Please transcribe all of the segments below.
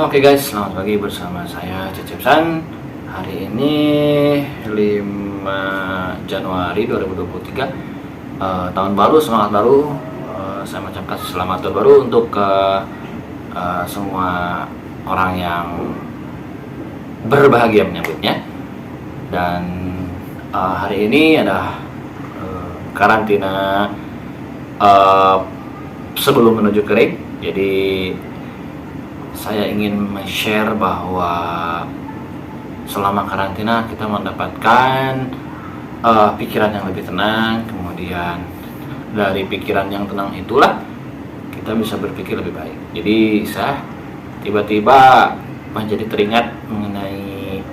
Oke guys, selamat pagi bersama saya Cecep San. Hari ini 5 Januari 2023, tahun baru, semangat baru. Saya mengucapkan selamat tahun baru untuk semua orang yang berbahagia menyambutnya. Dan hari ini adalah karantina sebelum menuju break. Jadi saya ingin share bahwa selama karantina kita mendapatkan pikiran yang lebih tenang. Kemudian dari pikiran yang tenang itulah kita bisa berpikir lebih baik. Jadi saya tiba-tiba menjadi teringat mengenai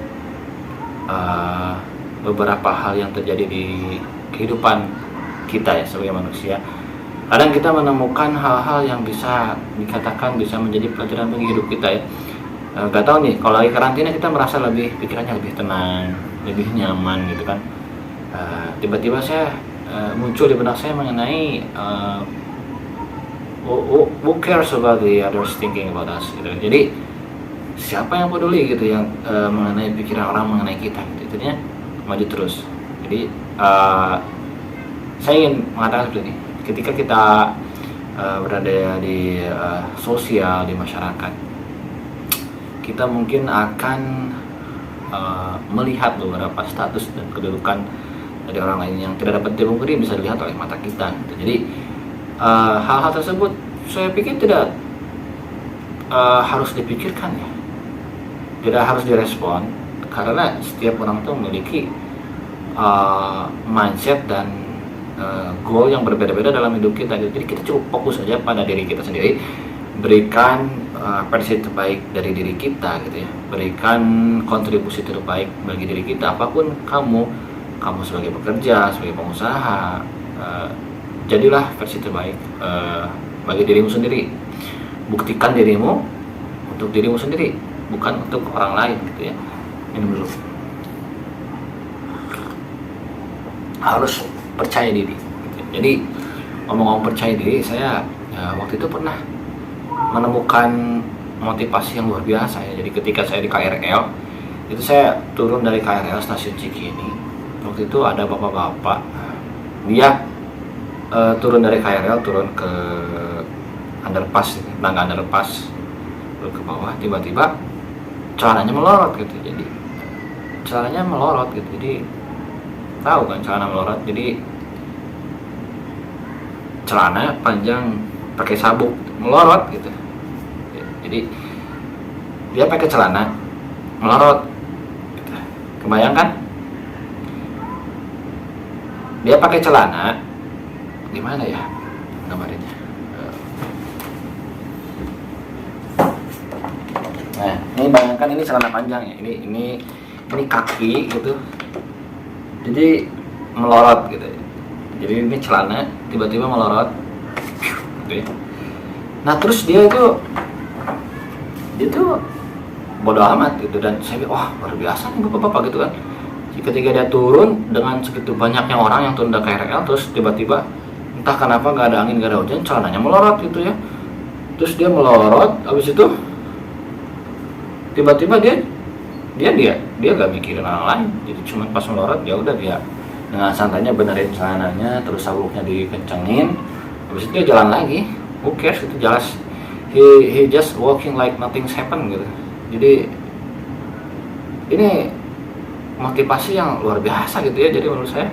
beberapa hal yang terjadi di kehidupan kita ya sebagai manusia. Kadang kita menemukan hal-hal yang bisa dikatakan bisa menjadi pelajaran bagi hidup kita ya. Gak tahu nih, kalau lagi karantina kita merasa pikirannya lebih tenang, lebih nyaman gitu kan. Tiba-tiba saya muncul di benak saya mengenai who cares about the others thinking about us gitu. Jadi siapa yang peduli gitu yang mengenai pikiran orang mengenai kita gitu. Intinya maju terus. Jadi saya ingin mengatakan seperti ini. Ketika kita berada di sosial, di masyarakat, kita mungkin akan melihat beberapa status dan kedudukan dari orang lain yang tidak dapat dipungkiri bisa dilihat oleh mata kita gitu. Jadi hal-hal tersebut saya pikir tidak harus dipikirkan ya, tidak harus direspon, karena setiap orang itu memiliki mindset dan goal yang berbeda-beda dalam hidup kita. Jadi kita cukup fokus saja pada diri kita sendiri, berikan versi terbaik dari diri kita gitu ya, berikan kontribusi terbaik bagi diri kita. Apapun kamu sebagai pekerja, sebagai pengusaha, jadilah versi terbaik bagi dirimu sendiri. Buktikan dirimu untuk dirimu sendiri, bukan untuk orang lain gitu ya. Minum dulu. Harus percaya diri. Jadi ngomong-ngomong percaya diri, saya waktu itu pernah menemukan motivasi yang luar biasa ya. Jadi ketika saya di KRL, itu saya turun dari KRL stasiun Cikini. Waktu itu ada bapak-bapak, dia turun dari KRL, turun ke underpass, tangga underpass, turun ke bawah. Tiba-tiba celananya melorot gitu. Jadi celananya melorot gitu. Jadi tahu kan celana melorot, jadi celana panjang pakai sabuk melorot gitu. Jadi dia pakai celana melorot gitu. Kebayangkan dia pakai celana gimana ya gambarnya. Nah ini bayangkan, ini celana panjang ya, ini kaki gitu, jadi melorot gitu. Jadi ini celana tiba-tiba melorot gitu ya. Nah terus dia tuh bodoh amat gitu. Dan saya bilang, wah luar biasa nih bapak-bapak gitu kan. Ketika dia turun dengan segitu banyaknya orang yang turun dari KRL, terus tiba-tiba entah kenapa gak ada angin, gak ada hujan, celananya melorot gitu ya. Terus dia melorot, habis itu tiba-tiba dia gak mikirin orang lain. Jadi cuma pas melorot ya udah dia dengan santainya benerin celananya, terus sabuknya dikencengin, habis itu dia jalan lagi. Who cares, itu jelas he just walking like nothing's happened gitu. Jadi ini motivasi yang luar biasa gitu ya. Jadi menurut saya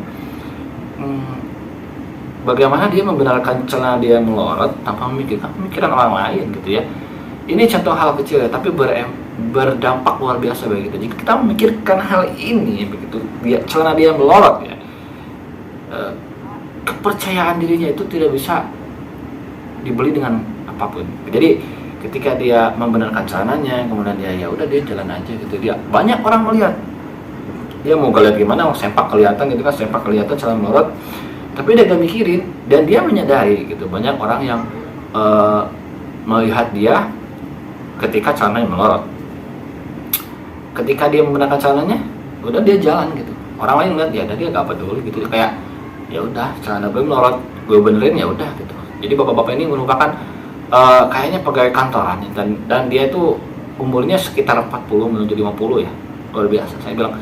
bagaimana dia membenarkan celana dia melorot tanpa memikirkan pemikiran orang lain gitu ya. Ini contoh hal kecil ya, tapi berdampak luar biasa bagi kita. Jika kita memikirkan hal ini begitu, celana dia melorot ya, kepercayaan dirinya itu tidak bisa dibeli dengan apapun. Jadi ketika dia membenarkan celananya, kemudian dia ya udah dia jalan aja gitu. Dia banyak orang melihat, dia mau lihat gimana, mau sempak kelihatan gitu kan, sempak kelihatan celana melorot, tapi dia gak mikirin. Dan dia menyadari gitu, banyak orang yang melihat dia ketika celananya melorot. Ketika dia membenarkan celananya, udah dia jalan gitu. Orang lain lihat ya, dia gak peduli gitu. Kayak ya udah celana gue melorot, gue benerin ya udah gitu. Jadi bapak-bapak ini merupakan kayaknya pegawai kantoran dan dia itu umurnya sekitar 40 menuju 50 ya, luar biasa. Saya bilang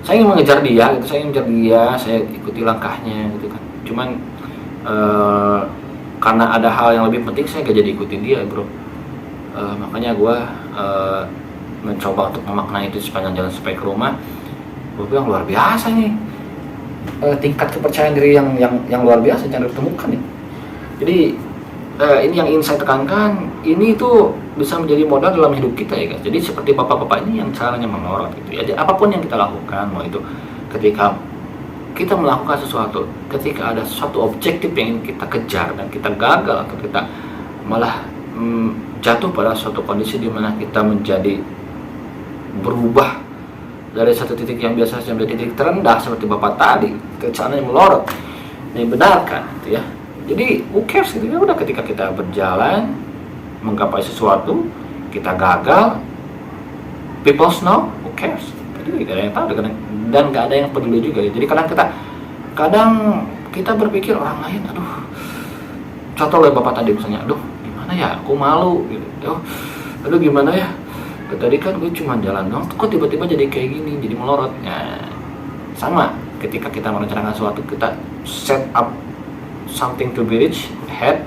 saya ingin mengejar dia gitu, saya ikuti langkahnya gitu kan. Cuman karena ada hal yang lebih penting saya gak jadi ikutin dia bro. Makanya gue mencoba untuk memaknai itu sepanjang jalan sampai ke rumah. Gue bilang luar biasa nih, tingkat kepercayaan diri yang luar biasa yang ditemukan nih. Jadi ini yang ingin saya tekankan, ini tuh bisa menjadi modal dalam hidup kita ya guys. Jadi seperti bapak-bapak ini yang caranya melorot gitu ya. Jadi apapun yang kita lakukan, mau itu ketika kita melakukan sesuatu, ketika ada suatu objektif yang ingin kita kejar dan kita gagal atau kita malah jatuh pada suatu kondisi di mana kita menjadi berubah dari satu titik yang biasa menjadi titik terendah seperti bapak tadi, caranya melorot, ini benarkan gitu ya. Jadi who cares gitu ya, udah ketika kita berjalan menggapai sesuatu, kita gagal, people know, who cares. Jadi gak ada yang tahu dan gak ada yang peduli juga ya. Jadi kadang kita berpikir orang lain, aduh, contoh lah bapak tadi misalnya, aduh gimana ya, aku malu gitu, aduh gimana ya, tadi kan gue cuma jalan dong, kok tiba-tiba jadi kayak gini, jadi melorot. Nah, sama ketika kita merencanakan sesuatu, kita set up something to be reached ahead,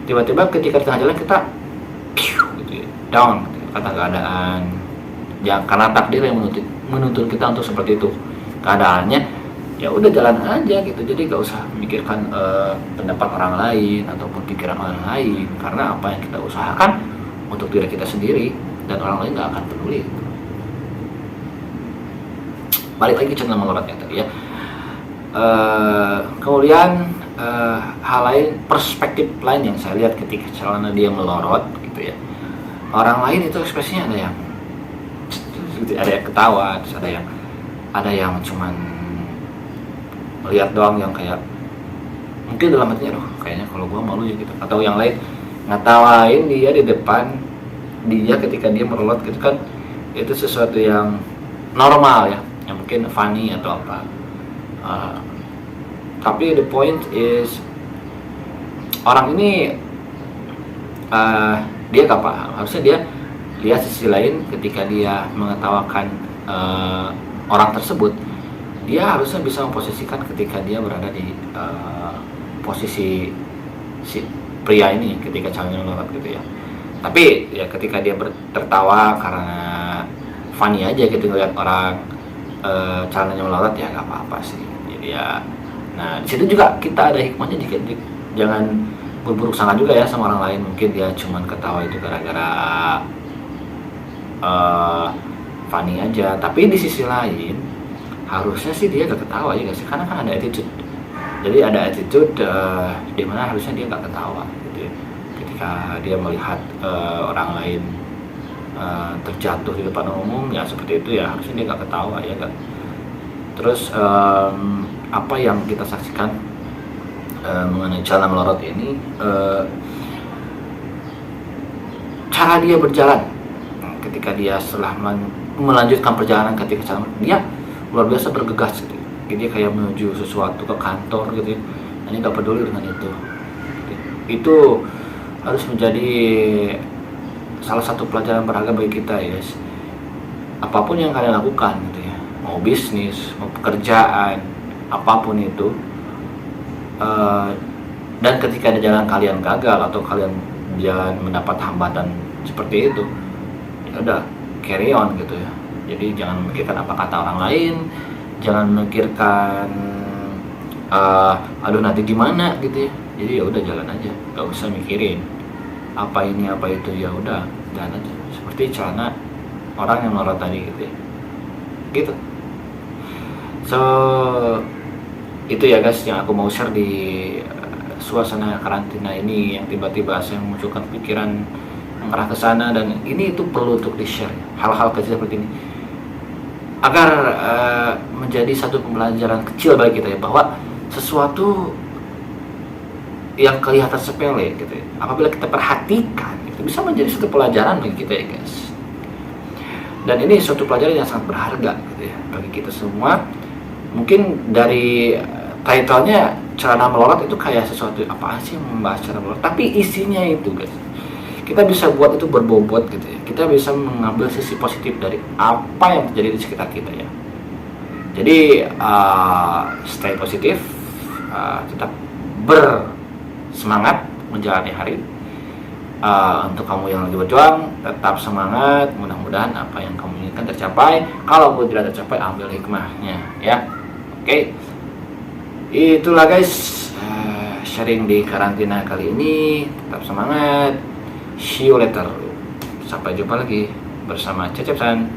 tiba-tiba ketika di tengah jalan kita gitu ya, down gitu, kata keadaan ya, karena takdir yang menuntun kita untuk seperti itu keadaannya, ya udah jalan aja gitu. Jadi gak usah memikirkan pendapat orang lain ataupun pikiran orang lain, karena apa yang kita usahakan untuk diri kita sendiri dan orang lain gak akan peduli gitu. Balik lagi channel melorotnya tadi ya. Kemudian hal lain, perspektif lain yang saya lihat ketika celana dia melorot gitu ya, orang lain itu ekspresinya ada yang ketawa, terus ada yang cuman melihat doang, yang kayak mungkin dalam hatinya, aduh kayaknya kalau gua malu ya gitu, atau yang lain ngatawain dia di depan dia ketika dia melorot gitu kan. Itu sesuatu yang normal ya, yang mungkin funny atau apa. Tapi the point is, orang ini dia gak paham. Harusnya dia lihat sisi lain ketika dia mengetawakan orang tersebut. Dia harusnya bisa memposisikan ketika dia berada di posisi si pria ini ketika calonnya melorot gitu ya. Tapi ya ketika dia tertawa karena funny aja gitu ngeliat orang calonnya melorot, ya nggak apa-apa sih. Jadi ya, nah di situ juga kita ada hikmahnya, jangan berburuk sangka juga ya sama orang lain. Mungkin dia cuman ketawa itu gara-gara funny aja, tapi di sisi lain harusnya sih dia gak ketawa ya guys, karena kan ada attitude. Jadi ada attitude di mana harusnya dia gak ketawa gitu ya. Ketika dia melihat orang lain terjatuh di depan umum ya seperti itu, ya harusnya dia gak ketawa ya kan. Terus apa yang kita saksikan mengenai celana melorot ini, cara dia berjalan ketika dia setelah melanjutkan perjalanan, ketika celana dia luar biasa bergegas gitu. Dia kayak menuju sesuatu ke kantor gitu ya. Ini gak peduli dengan itu. Itu harus menjadi salah satu pelajaran berharga bagi kita ya guys. Apapun yang kalian lakukan gitu ya, mau bisnis, mau pekerjaan, apapun itu, dan ketika di jalan kalian gagal atau kalian jalan mendapat hambatan seperti itu, ya udah carry on gitu ya. Jadi jangan memikirkan apa kata orang lain, jangan memikirkan aduh nanti gimana gitu ya. Jadi ya udah jalan aja, gak usah mikirin apa ini apa itu, ya udah jalan aja. Seperti celana orang yang melorot tadi gitu ya. Gitu. So itu ya guys yang aku mau share di suasana karantina ini, yang tiba-tiba saya memunculkan pikiran mengarah ke sana, dan ini itu perlu untuk di-share hal-hal kecil seperti ini agar menjadi satu pembelajaran kecil bagi kita ya, bahwa sesuatu yang kelihatan sepele gitu ya, apabila kita perhatikan itu bisa menjadi satu pelajaran bagi kita ya guys. Dan ini suatu pelajaran yang sangat berharga gitu ya bagi kita semua. Mungkin dari title-nya celana melorot itu kayak sesuatu apa sih, membahas celana melorot, tapi isinya itu guys, kita bisa buat itu berbobot gitu ya. Kita bisa mengambil sisi positif dari apa yang terjadi di sekitar kita ya. Jadi stay positif, tetap bersemangat menjalani hari. Untuk kamu yang lagi berjuang, tetap semangat. Mudah-mudahan apa yang kamu inginkan tercapai. Kalaupun tidak tercapai, ambil hikmahnya ya. Oke, itulah guys, sharing di karantina kali ini. Tetap semangat. See you later. Sampai jumpa lagi bersama Cecep San.